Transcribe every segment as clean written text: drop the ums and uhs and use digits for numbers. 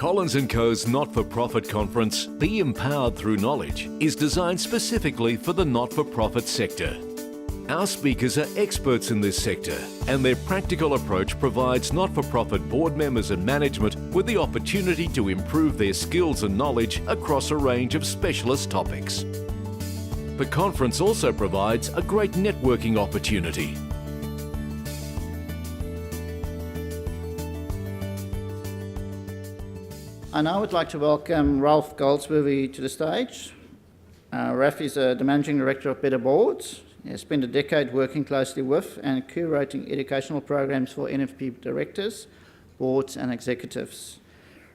Collins & Co.'s not-for-profit conference, Be Empowered Through Knowledge, is designed specifically for the not-for-profit sector. Our speakers are experts in this sector, and their practical approach provides not-for-profit board members and management with the opportunity to improve their skills and knowledge across a range of specialist topics. The conference also provides a great networking opportunity. I now would like to welcome Raphael Goldsworthy to the stage. Raph is the Managing Director of Better Boards. He has spent a decade working closely with and curating educational programs for NFP directors, boards and executives.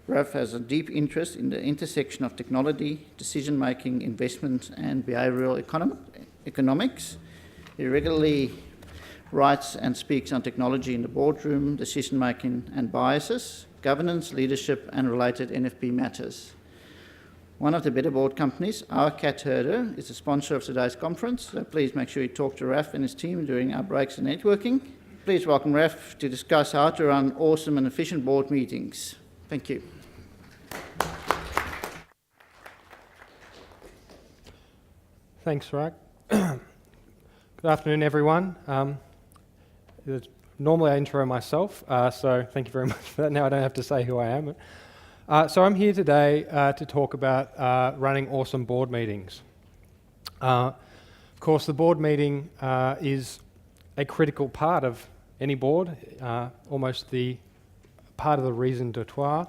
Raph has a deep interest in the intersection of technology, decision-making, investment and behavioural economics. He regularly writes and speaks on technology in the boardroom, decision-making and biases, governance, leadership and related NFP matters. One of the Better Board companies, Our Cat Herder, is a sponsor of today's conference, so please make sure you talk to Raph and his team during our breaks and networking. Please welcome Raph to discuss how to run awesome and efficient board meetings. Thank you. Thanks, Rag. Good afternoon, everyone. Normally I intro myself, so thank you very much for that. Now I don't have to say who I am. So I'm here today to talk about running awesome board meetings. Of course, the board meeting is a critical part of any board, almost the part of the raison d'etre.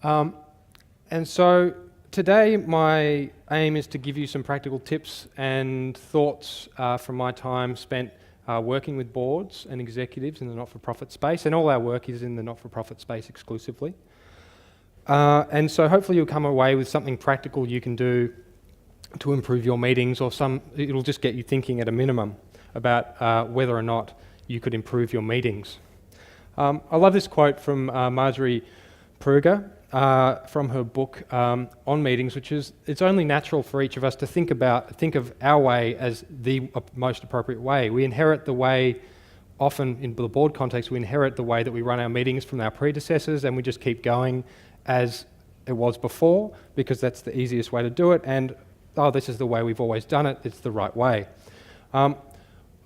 And so today my aim is to give you some practical tips and thoughts from my time spent working with boards and executives in the not-for-profit space, and all our work is in the not-for-profit space exclusively. And so hopefully you'll come away with something practical you can do to improve your meetings, or it'll just get you thinking at a minimum about whether or not you could improve your meetings. I love this quote from Marjorie Pruger from her book on meetings, which is, it's only natural for each of us to think of our way as the most appropriate way. We inherit the way, often in the board context, we inherit the way that we run our meetings from our predecessors, and we just keep going as it was before because that's the easiest way to do it, and this is the way we've always done it, it's the right way. I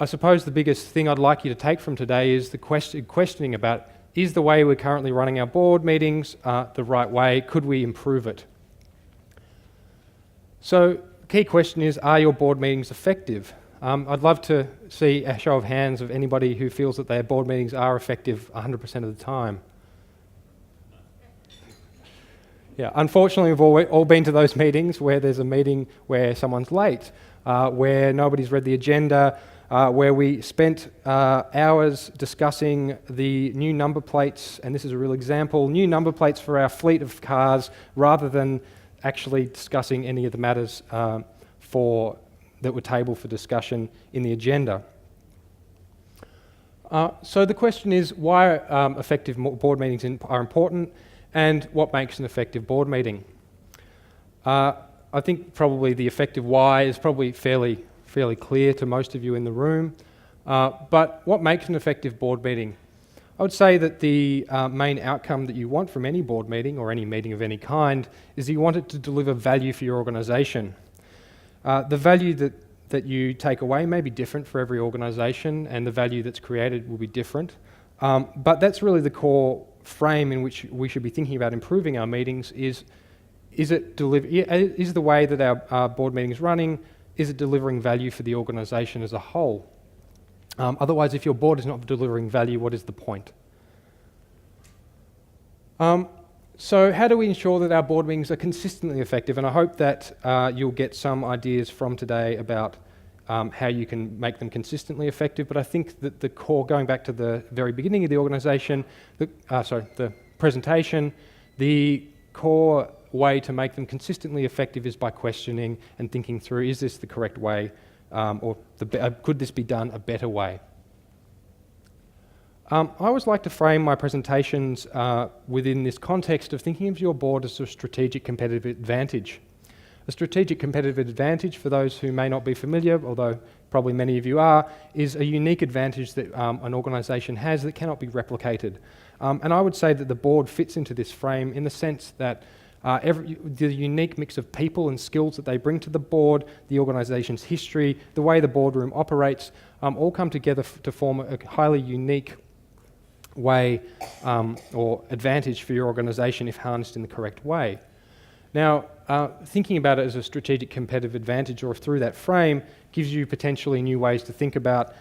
suppose the biggest thing I'd like you to take from today is the questioning about, is the way we're currently running our board meetings the right way? Could we improve it? So, the key question is, are your board meetings effective? I'd love to see a show of hands of anybody who feels that their board meetings are effective 100% of the time. Yeah, unfortunately we've all been to those meetings where there's a meeting where someone's late, where nobody's read the agenda, where we spent hours discussing the new number plates, and this is a real example, new number plates for our fleet of cars, rather than actually discussing any of the matters that were tabled for discussion in the agenda. So the question is, why effective board meetings are important, and what makes an effective board meeting? I think probably the effective why is probably fairly clear to most of you in the room, but what makes an effective board meeting? I would say that the main outcome that you want from any board meeting, or any meeting of any kind, is that you want it to deliver value for your organisation. The value that you take away may be different for every organisation, and the value that's created will be different, but that's really the core frame in which we should be thinking about improving our meetings. Is the way that our board meeting is running, is it delivering value for the organisation as a whole? Otherwise, if your board is not delivering value, what is the point? So how do we ensure that our board meetings are consistently effective? And I hope that you'll get some ideas from today about how you can make them consistently effective. But I think that the core, going back to the very beginning of the organisation, the presentation, the core way to make them consistently effective is by questioning and thinking through, is this the correct way, or could this be done a better way? I always like to frame my presentations within this context of thinking of your board as a strategic competitive advantage. A strategic competitive advantage, for those who may not be familiar, although probably many of you are, is a unique advantage that an organisation has that cannot be replicated. And I would say that the board fits into this frame in the sense that the unique mix of people and skills that they bring to the board, the organisation's history, the way the boardroom operates, all come together to form a highly unique way or advantage for your organisation if harnessed in the correct way. Now, thinking about it as a strategic competitive advantage or through that frame gives you potentially new ways to think about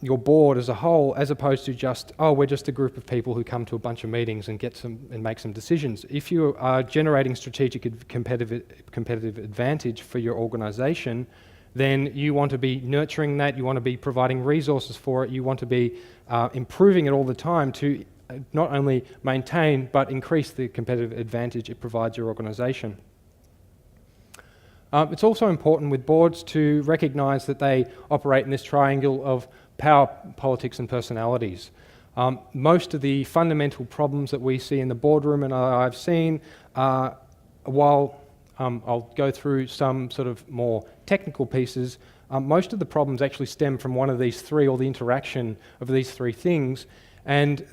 your board as a whole, as opposed to just, oh, we're just a group of people who come to a bunch of meetings and make some decisions. If you are generating strategic competitive advantage for your organisation, then you want to be nurturing that, you want to be providing resources for it, you want to be improving it all the time to not only maintain but increase the competitive advantage it provides your organisation. It's also important with boards to recognise that they operate in this triangle of power, politics and personalities. Most of the fundamental problems that we see in the boardroom and I've seen, while I'll go through some sort of more technical pieces, most of the problems actually stem from one of these three, or the interaction of these three things. And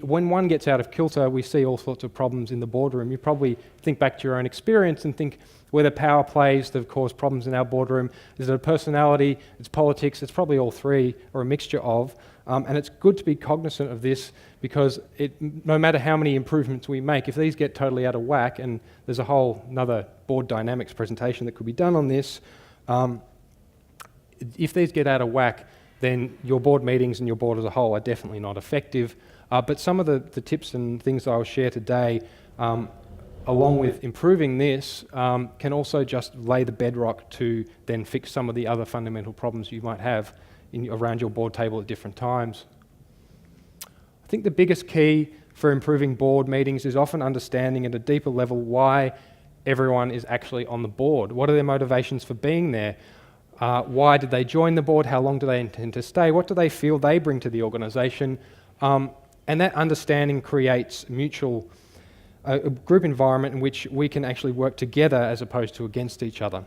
when one gets out of kilter, we see all sorts of problems in the boardroom. You probably think back to your own experience and think whether power plays that have caused problems in our boardroom. Is it a personality? It's politics? It's probably all three, or a mixture of. And it's good to be cognizant of this, because no matter how many improvements we make, if these get totally out of whack, and there's a whole another board dynamics presentation that could be done on this, if these get out of whack, then your board meetings and your board as a whole are definitely not effective. But some of the tips and things I'll share today, along with improving this, can also just lay the bedrock to then fix some of the other fundamental problems you might have around your board table at different times. I think the biggest key for improving board meetings is often understanding at a deeper level why everyone is actually on the board. What are their motivations for being there? Why did they join the board? How long do they intend to stay? What do they feel they bring to the organisation? And that understanding creates a group environment in which we can actually work together as opposed to against each other.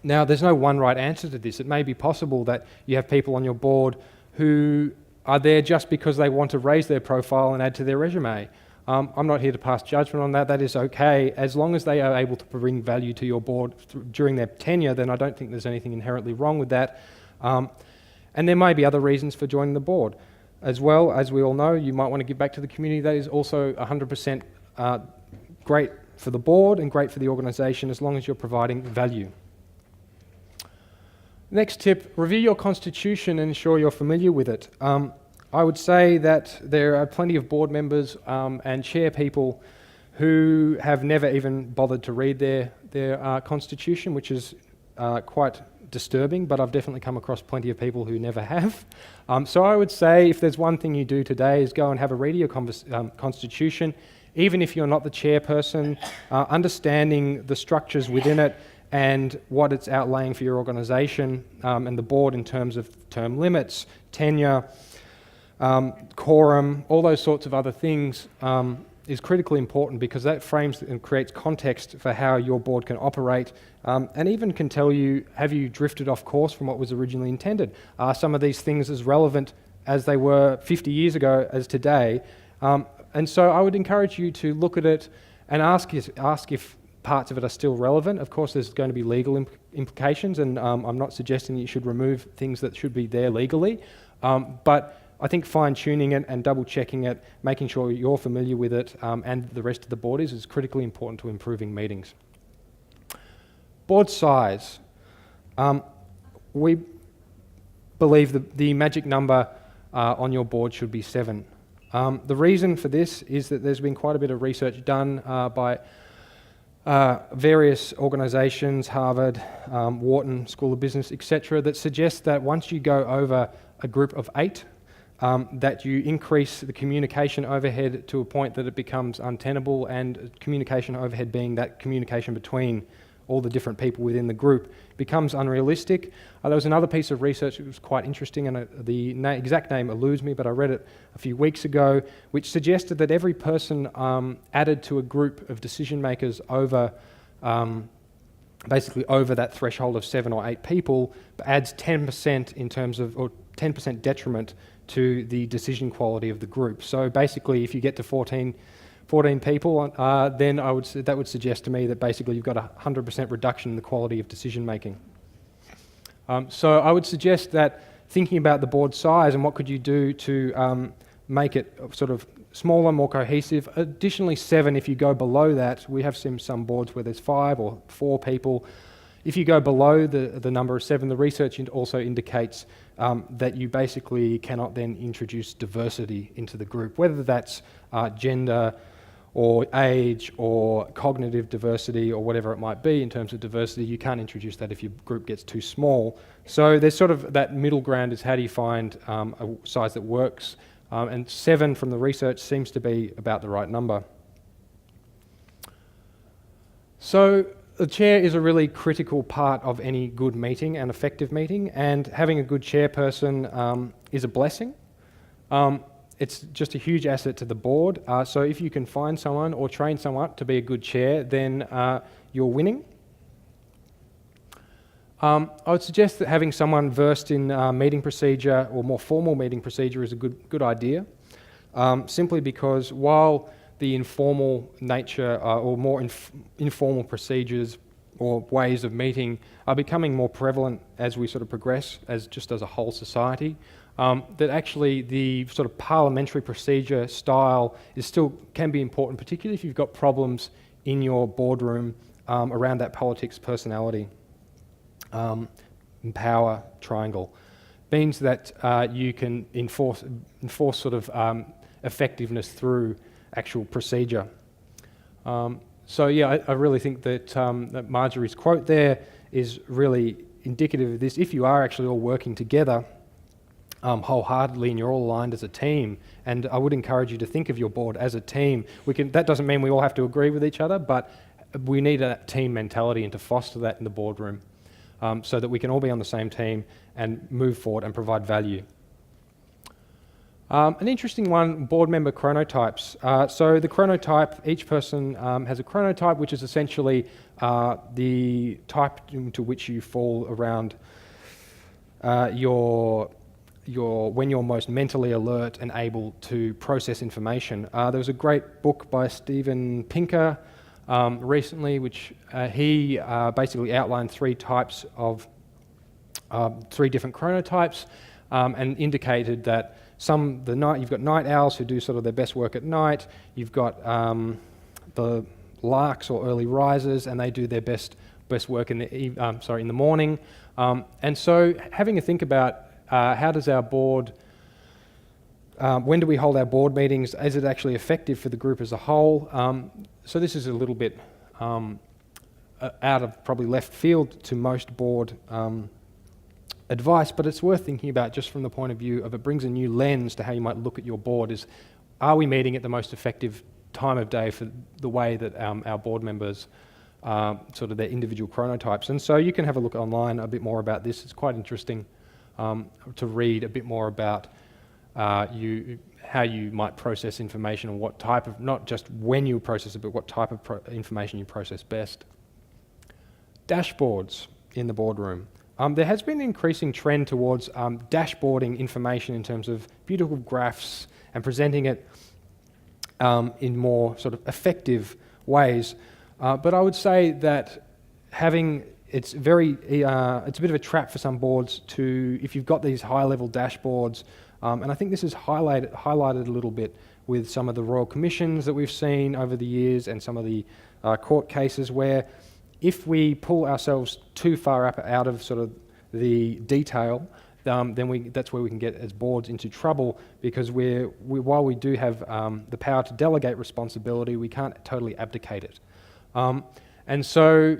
Now, there's no one right answer to this. It may be possible that you have people on your board who are there just because they want to raise their profile and add to their resume. I'm not here to pass judgment on that. That is okay. As long as they are able to bring value to your board during their tenure, then I don't think there's anything inherently wrong with that. And there may be other reasons for joining the board. As well, as we all know, you might want to give back to the community. That is also 100% great for the board and great for the organisation, as long as you're providing value. Next tip, review your constitution and ensure you're familiar with it. I would say that there are plenty of board members and chair people who have never even bothered to read their constitution, which is quite disturbing, but I've definitely come across plenty of people who never have. So I would say if there's one thing you do today is go and have a read of your constitution, even if you're not the chairperson, understanding the structures within it and what it's outlaying for your organisation and the board in terms of term limits, tenure, quorum, all those sorts of other things is critically important, because that frames and creates context for how your board can operate, and even can tell you, have you drifted off course from what was originally intended? Are some of these things as relevant as they were 50 years ago as today? And so I would encourage you to look at it and ask if parts of it are still relevant. Of course, there's going to be legal implications, and I'm not suggesting you should remove things that should be there legally, but I think fine-tuning it and double-checking it, making sure you're familiar with it and the rest of the board is critically important to improving meetings. Board size. We believe that the magic number on your board should be 7. The reason for this is that there's been quite a bit of research done by various organisations, Harvard, Wharton School of Business, etc., that suggests that once you go over a group of 8, that you increase the communication overhead to a point that it becomes untenable, and communication overhead being that communication between all the different people within the group becomes unrealistic. There was another piece of research that was quite interesting, and the exact name eludes me, but I read it a few weeks ago, which suggested that every person added to a group of decision makers over basically over that threshold of 7 or 8 people, adds 10% in terms of, or 10% detriment to the decision quality of the group. So basically, if you get to 14 people, then that would suggest to me that basically you've got a 100% reduction in the quality of decision making. So I would suggest that thinking about the board size and what could you do to make it sort of smaller, more cohesive. Additionally, 7, if you go below that, we have seen some boards where there's 5 or 4 people. If you go below the number of 7, the research also indicates that you basically cannot then introduce diversity into the group, whether that's gender or age or cognitive diversity or whatever it might be in terms of diversity. You can't introduce that if your group gets too small. So there's sort of that middle ground is how do you find a size that works, and 7 from the research seems to be about the right number. So the chair is a really critical part of any good meeting and effective meeting, and having a good chairperson is a blessing. It's just a huge asset to the board. So if you can find someone or train someone to be a good chair, then you're winning. I would suggest that having someone versed in meeting procedure or more formal meeting procedure is a good idea, simply because while the informal nature or more informal procedures or ways of meeting are becoming more prevalent as we sort of progress as a whole society, that actually the sort of parliamentary procedure style can be important, particularly if you've got problems in your boardroom around that politics personality. Power triangle means that you can enforce sort of effectiveness through actual procedure. So yeah, I really think that that Marjorie's quote there is really indicative of this. If you are actually all working together wholeheartedly and you're all aligned as a team, and I would encourage you to think of your board as a team. That doesn't mean we all have to agree with each other, but we need that team mentality and to foster that in the boardroom. So that we can all be on the same team and move forward and provide value. An interesting one, board member chronotypes. So the chronotype, each person has a chronotype, which is essentially the type into which you fall around when you're most mentally alert and able to process information. There was a great book by Steven Pinker recently, which he basically outlined 3 types of 3 different chronotypes, and indicated that you've got night owls who do sort of their best work at night. You've got the larks or early risers, and they do their best work in the morning. And so having a think about how does our board. When do we hold our board meetings? Is it actually effective for the group as a whole? So this is a little bit out of probably left field to most board advice, but it's worth thinking about just from the point of view of it brings a new lens to how you might look at your board. Are we meeting at the most effective time of day for the way that our board members sort of their individual chronotypes? And so you can have a look online a bit more about this. It's quite interesting to read a bit more about how you might process information and what type of, not just when you process it, but what type of information you process best. Dashboards in the boardroom. There has been an increasing trend towards dashboarding information in terms of beautiful graphs and presenting it in more sort of effective ways. But I would say that it's a bit of a trap for some boards if you've got these high-level dashboards. And I think this is highlighted a little bit with some of the royal commissions that we've seen over the years and some of the court cases where if we pull ourselves too far up out of sort of the detail, then that's where we can get as boards into trouble, because while we do have the power to delegate responsibility, we can't totally abdicate it. And so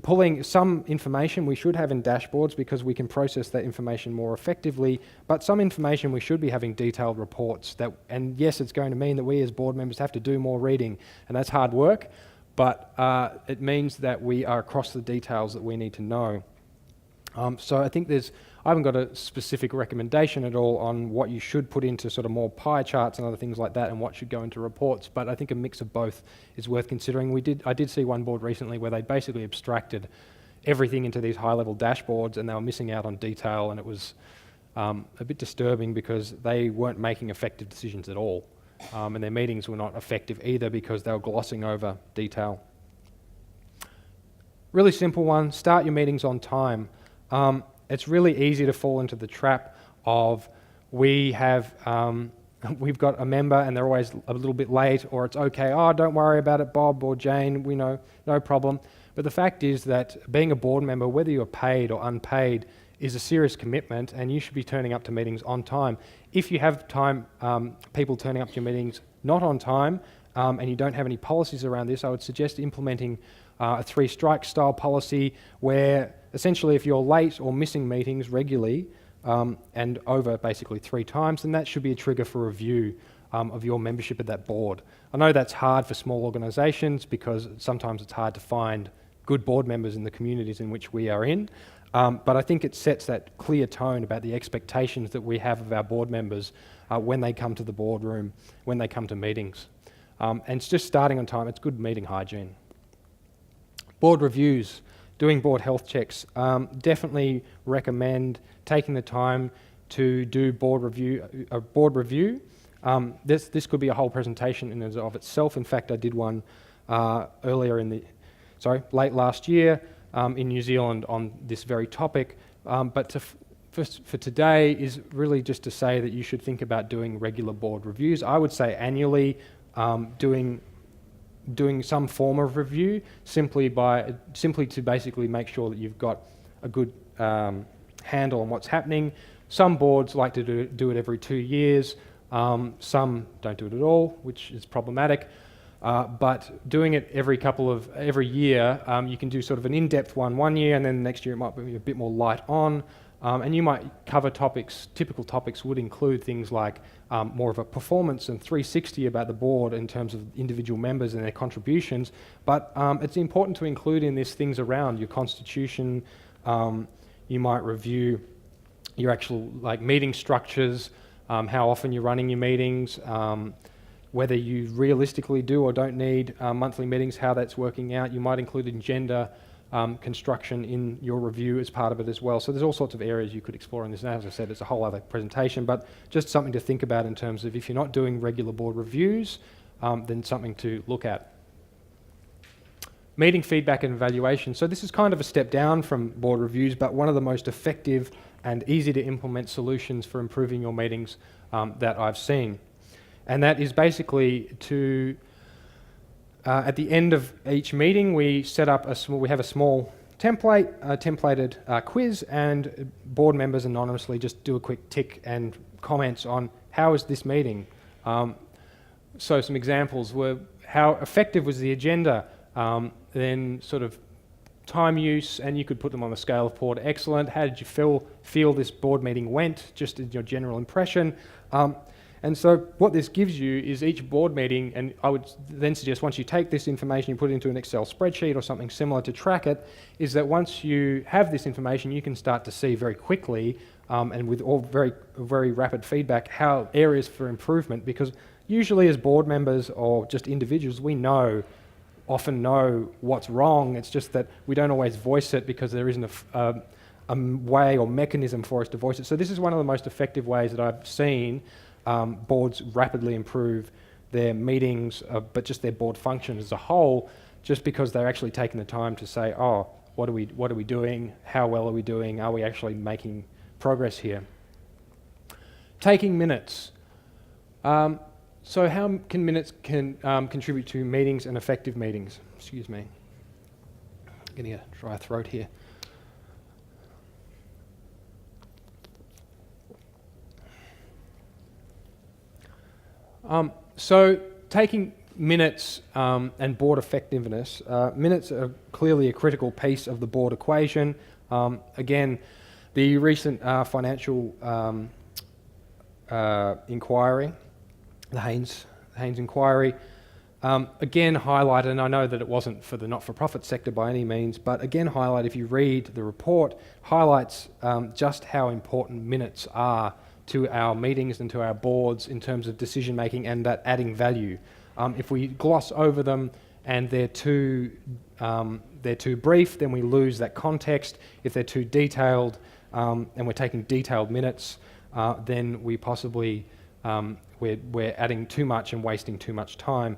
pulling some information we should have in dashboards because we can process that information more effectively, but some information we should be having detailed reports and yes, it's going to mean that we as board members have to do more reading, and that's hard work, but it means that we are across the details that we need to know. So I think there's I haven't got a specific recommendation at all on what you should put into sort of more pie charts and other things like that and what should go into reports, but I think a mix of both is worth considering. I did see one board recently where they basically abstracted everything into these high-level dashboards and they were missing out on detail, and it was a bit disturbing because they weren't making effective decisions at all. And their meetings were not effective either because they were glossing over detail. Really simple one, start your meetings on time. It's really easy to fall into the trap of we've got a member and they're always a little bit late, or it's okay, oh, don't worry about it, Bob or Jane, we know, no problem. But the fact is that being a board member, whether you're paid or unpaid, is a serious commitment, and you should be turning up to meetings on time. If you have people turning up to your meetings not on time, and you don't have any policies around this, I would suggest implementing a 3-strike style policy where essentially if you're late or missing meetings regularly and over basically 3 times, then that should be a trigger for review of your membership at that board. I know that's hard for small organisations because sometimes it's hard to find good board members in the communities in which we are in, but I think it sets that clear tone about the expectations that we have of our board members when they come to the boardroom, when they come to meetings. And it's just starting on time, it's good meeting hygiene. Board reviews, doing board health checks. Definitely recommend taking the time to do a board review. This could be a whole presentation in and of itself. In fact, I did one late last year in New Zealand on this very topic. But for today is really just to say that you should think about doing regular board reviews. I would say annually, doing some form of review simply to basically make sure that you've got a good handle on what's happening. Some boards like to do it every 2 years. Some don't do it at all, which is problematic. But doing it every year, you can do sort of an in-depth one year, and then the next year it might be a bit more light on. And you might cover topics. Typical topics would include things like more of a performance and 360 about the board in terms of individual members and their contributions. But it's important to include in this things around your constitution. You might review your actual meeting structures, how often you're running your meetings, whether you realistically do or don't need monthly meetings, how that's working out. You might include agenda construction in your review as part of it as well. So there's all sorts of areas you could explore in this. And as I said, it's a whole other presentation, but just something to think about in terms of if you're not doing regular board reviews, then something to look at. Meeting feedback and evaluation. So this is kind of a step down from board reviews, but one of the most effective and easy to implement solutions for improving your meetings that I've seen. And that is basically to at the end of each meeting, we set up we have a small template, a templated quiz, and board members anonymously just do a quick tick and comments on how is this meeting. So some examples were how effective was the agenda, then sort of time use, and you could put them on a scale of poor to excellent. How did you feel this board meeting went, just in your general impression? And so what this gives you is each board meeting, and I would then suggest once you take this information, you put it into an Excel spreadsheet or something similar to track it, is that once you have this information, you can start to see very quickly and with all very, very rapid feedback how areas for improvement, because usually as board members or just individuals, we often know what's wrong. It's just that we don't always voice it because there isn't a way or mechanism for us to voice it. So this is one of the most effective ways that I've seen boards rapidly improve their meetings, but just their board function as a whole, just because they're actually taking the time to say, oh, what are we doing? How well are we doing? Are we actually making progress here? Taking minutes. So how can minutes contribute to meetings and effective meetings? Excuse me. Getting a dry throat here. So taking minutes and board effectiveness, minutes are clearly a critical piece of the board equation. Again, the recent financial inquiry, the Haynes inquiry, Again, highlight, and I know that it wasn't for the not-for-profit sector by any means, but again, highlight, if you read the report, highlights just how important minutes are to our meetings and to our boards in terms of decision making and that adding value. If we gloss over them and they're too brief, then we lose that context. If they're too detailed and we're taking detailed minutes, then we possibly we're adding too much and wasting too much time.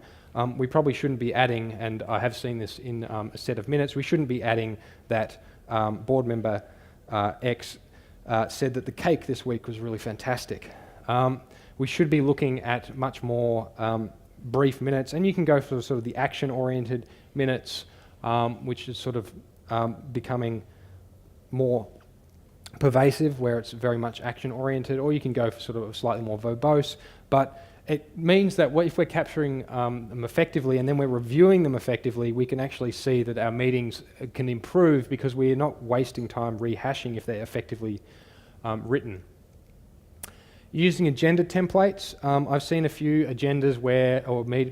We probably shouldn't be adding, and I have seen this in a set of minutes, we shouldn't be adding that board member X said that the cake this week was really fantastic. We should be looking at much more brief minutes, and you can go for sort of the action-oriented minutes, which is sort of becoming more pervasive, where it's very much action-oriented, or you can go for sort of slightly more verbose, but it means that if we're capturing them effectively and then we're reviewing them effectively, we can actually see that our meetings can improve because we're not wasting time rehashing if they're effectively written. Using agenda templates, I've seen a few agendas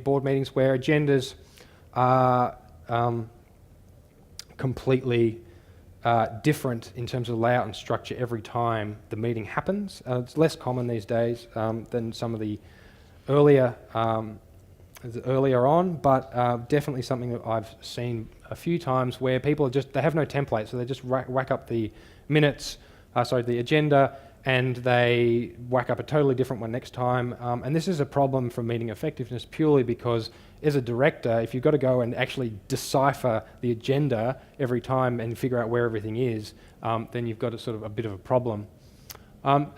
board meetings where agendas are completely different in terms of layout and structure every time the meeting happens. It's less common these days than some of the earlier on, but definitely something that I've seen a few times where people they have no template, so they just whack up the minutes, the agenda, and they whack up a totally different one next time. And this is a problem for meeting effectiveness purely because as a director, if you've got to go and actually decipher the agenda every time and figure out where everything is, then you've got a bit of a problem.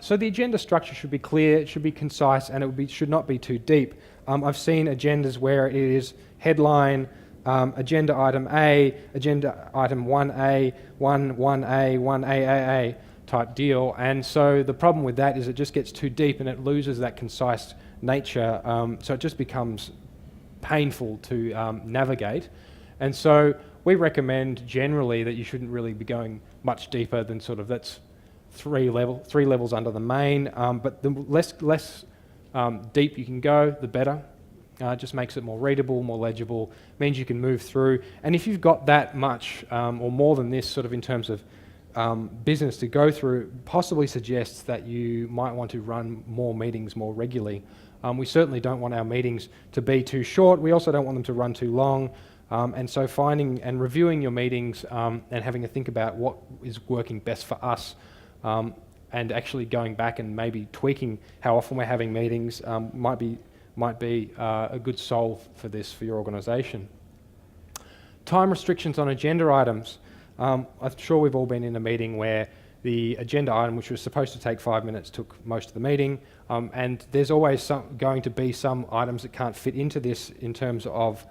So the agenda structure should be clear, it should be concise, and it should not be too deep. I've seen agendas where it is headline, agenda item A, agenda item 1A, 1A, 1AAA type deal, and so the problem with that is it just gets too deep and it loses that concise nature, so it just becomes painful to navigate. And so we recommend generally that you shouldn't really be going much deeper than that's three levels under the main, but the less deep you can go, the better. It just makes it more readable, more legible, means you can move through. And if you've got that much or more than this in terms of business to go through, possibly suggests that you might want to run more meetings more regularly. We certainly don't want our meetings to be too short. We also don't want them to run too long. And so finding and reviewing your meetings and having a think about what is working best for us, and actually going back and maybe tweaking how often we're having meetings might be a good solve for this for your organisation. Time restrictions on agenda items. I'm sure we've all been in a meeting where the agenda item, which was supposed to take 5 minutes, took most of the meeting, and there's always going to be some items that can't fit into this in terms of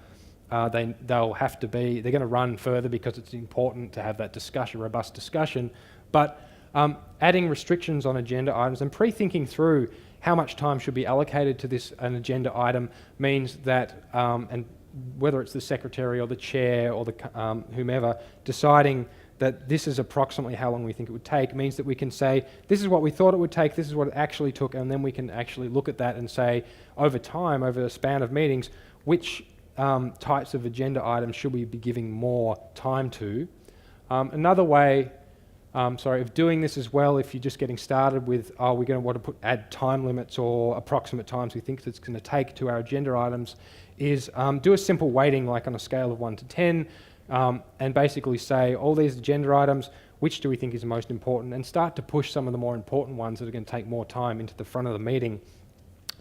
they're going to run further because it's important to have that robust discussion, but adding restrictions on agenda items and pre-thinking through how much time should be allocated to an agenda item means that, and whether it's the secretary or the chair or the whomever, deciding that this is approximately how long we think it would take means that we can say, this is what we thought it would take, this is what it actually took, and then we can actually look at that and say, over time, over a span of meetings, which types of agenda items should we be giving more time to. Another way of doing this as well, if you're just getting started with, we're going to want to add time limits or approximate times we think it's going to take to our agenda items, is do a simple weighting, like on a scale of 1 to 10, and basically say, all these agenda items, which do we think is the most important, and start to push some of the more important ones that are going to take more time into the front of the meeting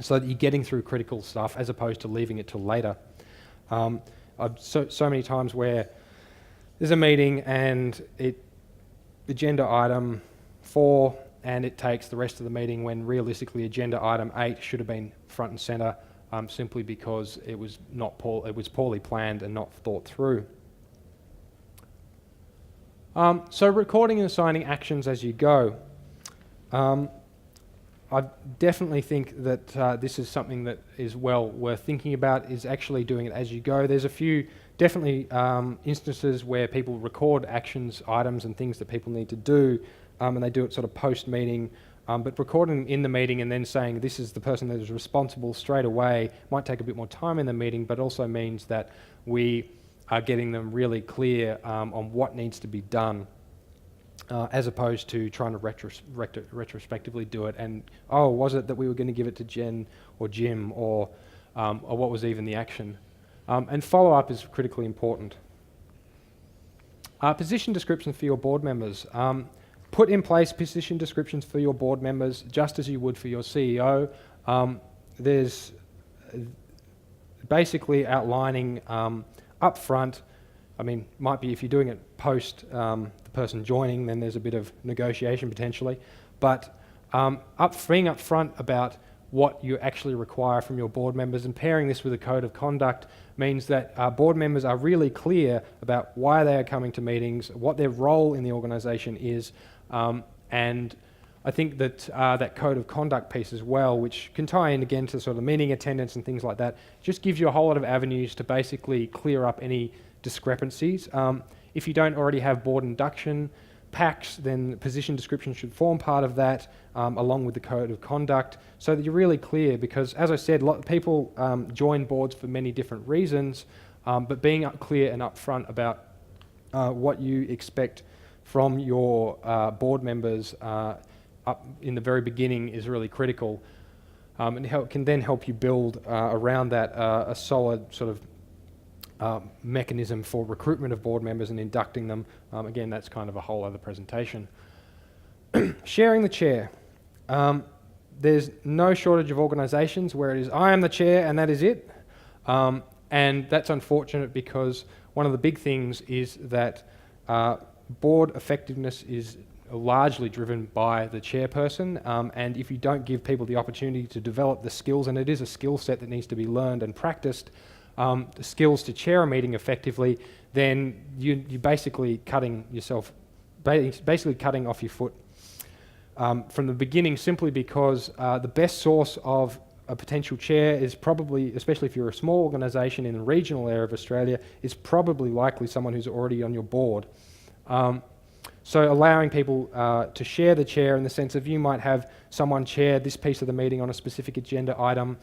so that you're getting through critical stuff as opposed to leaving it till later. I've so many times where there's a meeting and agenda item 4 and it takes the rest of the meeting when realistically agenda item 8 should have been front and centre, simply because it was poorly planned and not thought through. So recording and assigning actions as you go. I definitely think that this is something that is well worth thinking about, is actually doing it as you go. There's a few definitely instances where people record actions, items and things that people need to do, and they do it sort of post-meeting, But recording them in the meeting and then saying this is the person that is responsible straight away might take a bit more time in the meeting, but also means that we are getting them really clear on what needs to be done, as opposed to trying to retrospectively do it and, oh, was it that we were going to give it to Jen or Jim, or what was even the action? And follow-up is critically important. Position descriptions for your board members. Put in place position descriptions for your board members just as you would for your CEO. There's basically outlining up front, I mean, might be if you're doing it post the person joining, then there's a bit of negotiation potentially, but being up front about what you actually require from your board members and pairing this with a code of conduct means that board members are really clear about why they are coming to meetings, what their role in the organisation is, and I think that that code of conduct piece as well, which can tie in again to sort of meeting attendance and things like that, just gives you a whole lot of avenues to basically clear up any discrepancies. If you don't already have board induction packs, then position description should form part of that, along with the code of conduct, so that you're really clear, because as I said, a lot of people join boards for many different reasons, but being clear and upfront about what you expect from your board members up in the very beginning is really critical, and can then help you build around that a solid sort of mechanism for recruitment of board members and inducting them. Again, that's kind of a whole other presentation. Sharing the chair. There's no shortage of organisations where it is, I am the chair and that is it. And that's unfortunate, because one of the big things is that board effectiveness is largely driven by the chairperson, and if you don't give people the opportunity to develop the skills, and it is a skill set that needs to be learned and practiced, the skills to chair a meeting effectively, then you're basically cutting yourself, basically cutting off your foot from the beginning, simply because the best source of a potential chair is probably, especially if you're a small organisation in a regional area of Australia, is probably likely someone who's already on your board. So allowing people to share the chair, in the sense of you might have someone chair this piece of the meeting on a specific agenda item,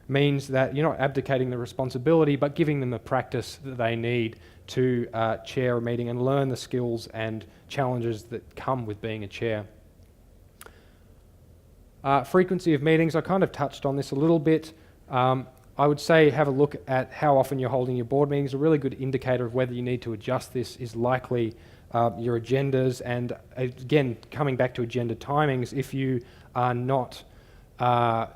means that you're not abdicating the responsibility, but giving them the practice that they need to chair a meeting and learn the skills and challenges that come with being a chair. Frequency of meetings, I kind of touched on this a little bit. I would say have a look at how often you're holding your board meetings. A really good indicator of whether you need to adjust this is likely your agendas, and again, coming back to agenda timings, if you are not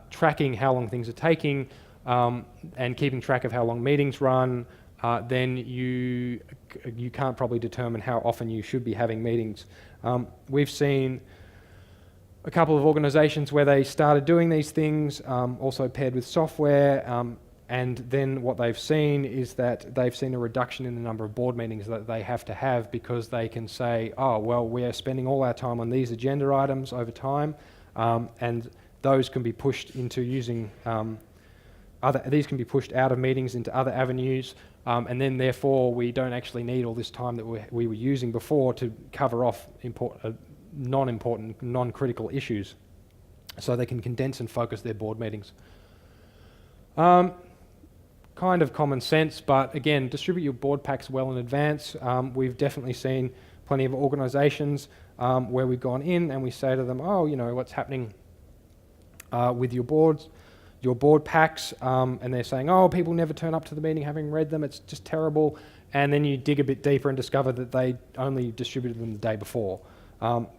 tracking how long things are taking and keeping track of how long meetings run, then you can't probably determine how often you should be having meetings. We've seen a couple of organisations where they started doing these things, also paired with software, and then what they've seen is that they've seen a reduction in the number of board meetings that they have to have, because they can say, oh, well, we're spending all our time on these agenda items over time, and those can be pushed into using these can be pushed out of meetings into other avenues, and then therefore we don't actually need all this time that we were using before to cover off non-important, non-critical issues, so they can condense and focus their board meetings. Kind of common sense, but again, distribute your board packs well in advance. We've definitely seen plenty of organisations where we've gone in and we say to them, oh, you know, what's happening with your board packs, and they're saying, oh, people never turn up to the meeting having read them, it's just terrible, and then you dig a bit deeper and discover that they only distributed them the day before.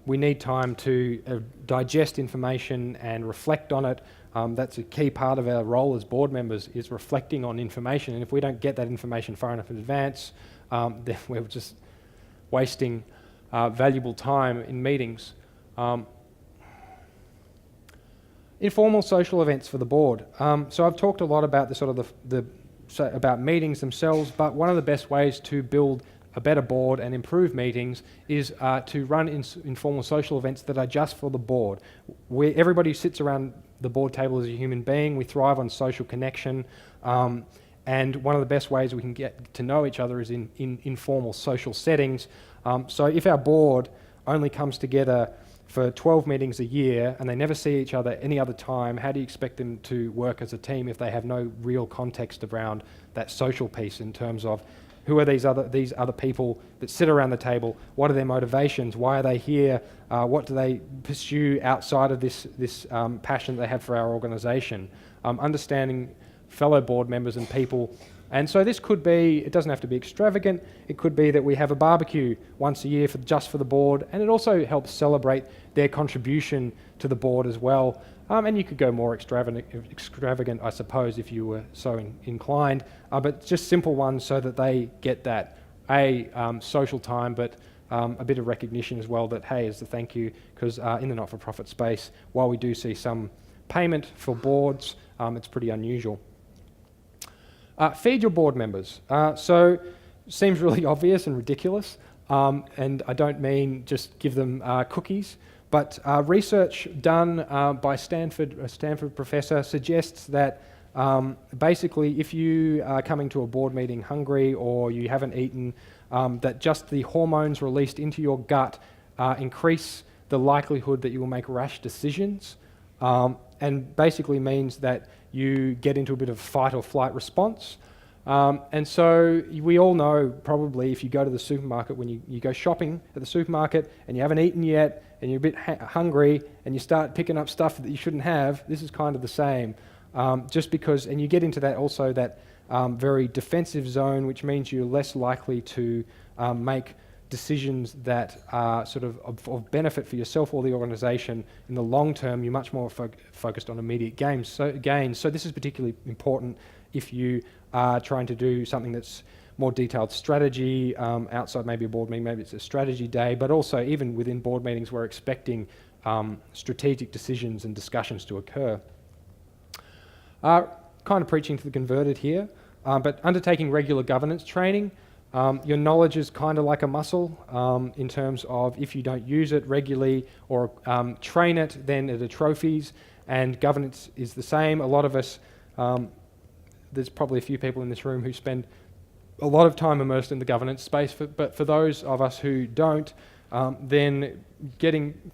We need time to digest information and reflect on it. That's a key part of our role as board members, is reflecting on information, and if we don't get that information far enough in advance, then we're just wasting valuable time in meetings. Informal social events for the board. So I've talked a lot about the sort of about meetings themselves, but one of the best ways to build a better board and improve meetings is to run informal social events that are just for the board, where everybody sits around the board table as a human being. We thrive on social connection, and one of the best ways we can get to know each other is in informal social settings. So if our board only comes together for 12 meetings a year and they never see each other any other time, how do you expect them to work as a team if they have no real context around that social piece in terms of who are these other people that sit around the table? What are their motivations? Why are they here? What do they pursue outside of this passion they have for our organisation? Understanding fellow board members and people. And so this could be, it doesn't have to be extravagant, it could be that we have a barbecue once a year just for the board, and it also helps celebrate their contribution to the board as well. And you could go more extravagant, I suppose, if you were so inclined, but just simple ones so that they get that, social time, but a bit of recognition as well that, hey, as a thank you, because in the not-for-profit space, while we do see some payment for boards, it's pretty unusual. Feed your board members. So, seems really obvious and ridiculous, and I don't mean just give them cookies, but research done by a Stanford professor suggests that basically if you are coming to a board meeting hungry or you haven't eaten, that just the hormones released into your gut increase the likelihood that you will make rash decisions, and basically means that you get into a bit of fight or flight response. And so we all know probably if you go to the supermarket, when you go shopping at the supermarket and you haven't eaten yet and you're a bit hungry and you start picking up stuff that you shouldn't have, this is kind of the same. Just because, and you get into that also that very defensive zone, which means you're less likely to make decisions that are sort of benefit for yourself or the organisation. In the long term, you're much more focused on immediate gains. So this is particularly important if you are trying to do something that's more detailed strategy outside maybe a board meeting, maybe it's a strategy day, but also even within board meetings we're expecting strategic decisions and discussions to occur. Kind of preaching to the converted here, but undertaking regular governance training. Your knowledge is kind of like a muscle in terms of if you don't use it regularly or train it, then it atrophies, and governance is the same. A lot of us, there's probably a few people in this room who spend a lot of time immersed in the governance space, but for those of us who don't, then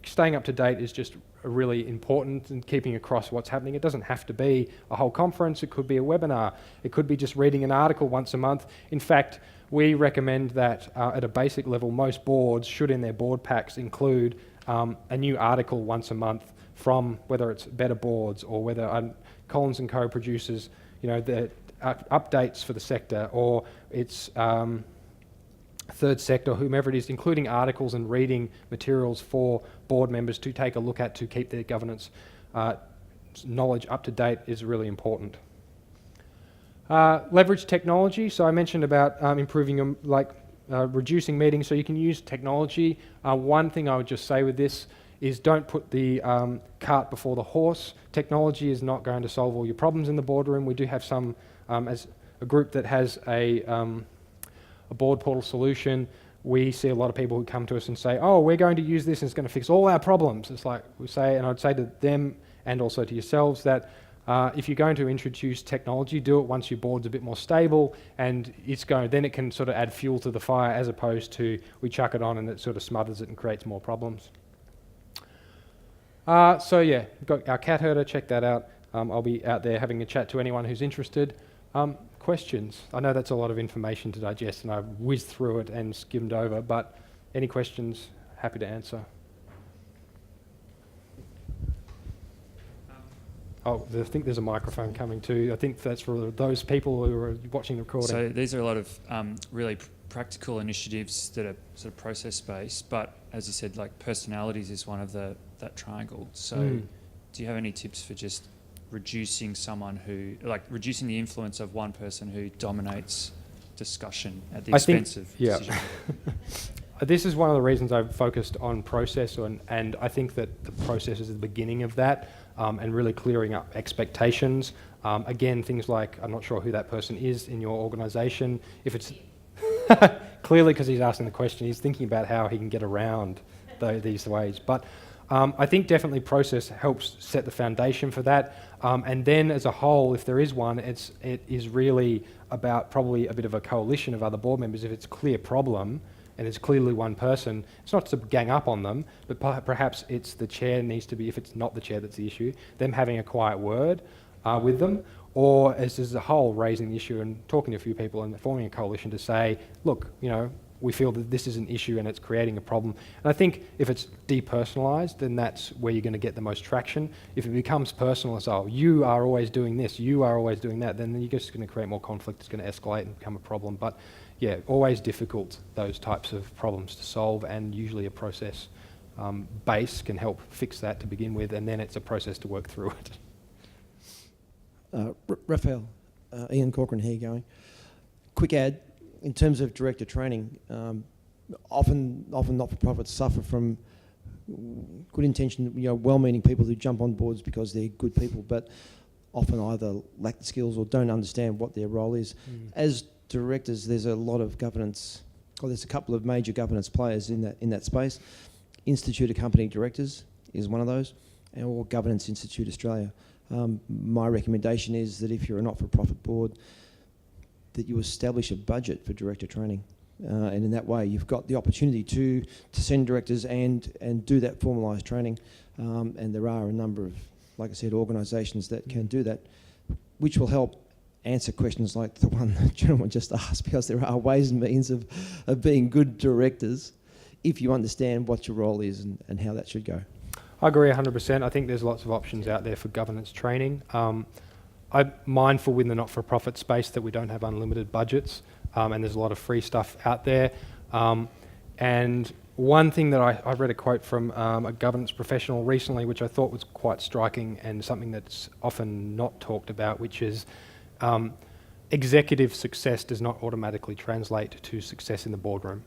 staying up to date is just really important, and keeping across what's happening. It doesn't have to be a whole conference, it could be a webinar, it could be just reading an article once a month. In fact, we recommend that at a basic level, most boards should in their board packs include a new article once a month from whether it's Better Boards or whether Collins & Co produces, the updates for the sector, or it's third sector, whomever it is, including articles and reading materials for board members to take a look at to keep their governance knowledge up to date is really important. Leverage technology. So I mentioned about improving, reducing meetings, so you can use technology. One thing I would just say with this is don't put the cart before the horse. Technology is not going to solve all your problems in the boardroom. We do have some, as a group that has a board portal solution, we see a lot of people who come to us and say, oh, we're going to use this and it's going to fix all our problems. It's like we say, and I'd say to them and also to yourselves that if you're going to introduce technology, do it once your board's a bit more stable, and then it can sort of add fuel to the fire, as opposed to we chuck it on and it sort of smothers it and creates more problems. So yeah, we've got our cat herder, check that out. I'll be out there having a chat to anyone who's interested. Questions? I know that's a lot of information to digest and I've whizzed through it and skimmed over, but any questions, happy to answer. Oh, I think there's a microphone coming too. I think that's for those people who are watching the recording. So these are a lot of really practical initiatives that are sort of process-based, but as you said, like personalities is one of that triangle. So do you have any tips for just reducing reducing the influence of one person who dominates discussion at the expense of decision? This is one of the reasons I've focused on process, and I think that the process is the beginning of that, and really clearing up expectations. Again, things like, I'm not sure who that person is in your organisation. If it's clearly, because he's asking the question, he's thinking about how he can get around these ways. But I think definitely process helps set the foundation for that. And then as a whole, if there is one, it is really about probably a bit of a coalition of other board members. If it's a clear problem, and there's clearly one person, it's not to gang up on them, but perhaps it's the chair needs to be, if it's not the chair that's the issue, them having a quiet word with them, or as a whole raising the issue and talking to a few people and forming a coalition to say, look, we feel that this is an issue and it's creating a problem. And I think if it's depersonalised, then that's where you're going to get the most traction. If it becomes personal as, oh, you are always doing this, you are always doing that, then you're just going to create more conflict, it's going to escalate and become a problem. But yeah, always difficult, those types of problems to solve, and usually a process base can help fix that to begin with, and then it's a process to work through it. Raphael, Ian Corcoran here going. Quick ad. In terms of director training, often not-for-profits suffer from good intention, well-meaning people who jump on boards because they're good people, but often either lack the skills or don't understand what their role is. As directors, there's a lot of governance. Well, there's a couple of major governance players in that space. Institute of Company Directors is one of those, or Governance Institute Australia. My recommendation is that if you're a not-for-profit board, that you establish a budget for director training, and in that way you've got the opportunity to send directors and do that formalised training, and there are a number of, like I said, organisations that can do that, which will help answer questions like the one the gentleman just asked, because there are ways and means of being good directors if you understand what your role is and how that should go. I agree 100%. I think there's lots of options out there for governance training. I'm mindful in the not-for-profit space that we don't have unlimited budgets, and there's a lot of free stuff out there. And one thing that I read a quote from a governance professional recently, which I thought was quite striking and something that's often not talked about, which is executive success does not automatically translate to success in the boardroom.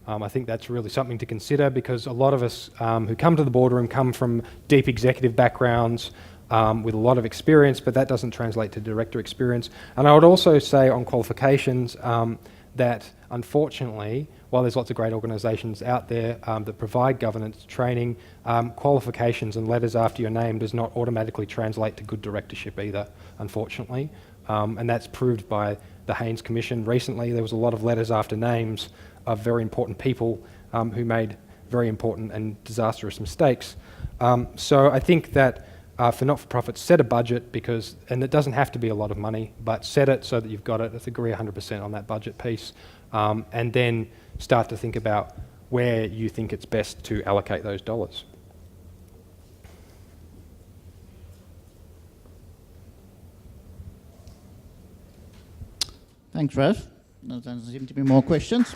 I think that's really something to consider, because a lot of us who come to the boardroom come from deep executive backgrounds, with a lot of experience, but that doesn't translate to director experience. And I would also say on qualifications that unfortunately, while there's lots of great organisations out there that provide governance training, qualifications and letters after your name does not automatically translate to good directorship either, unfortunately. And that's proved by the Haynes Commission. Recently there was a lot of letters after names of very important people who made very important and disastrous mistakes. So I think that for not-for-profits, set a budget, and it doesn't have to be a lot of money, but set it so that you've got it. Let's agree 100% on that budget piece, and then start to think about where you think it's best to allocate those dollars. Thanks, Raph. There doesn't seem to be more questions.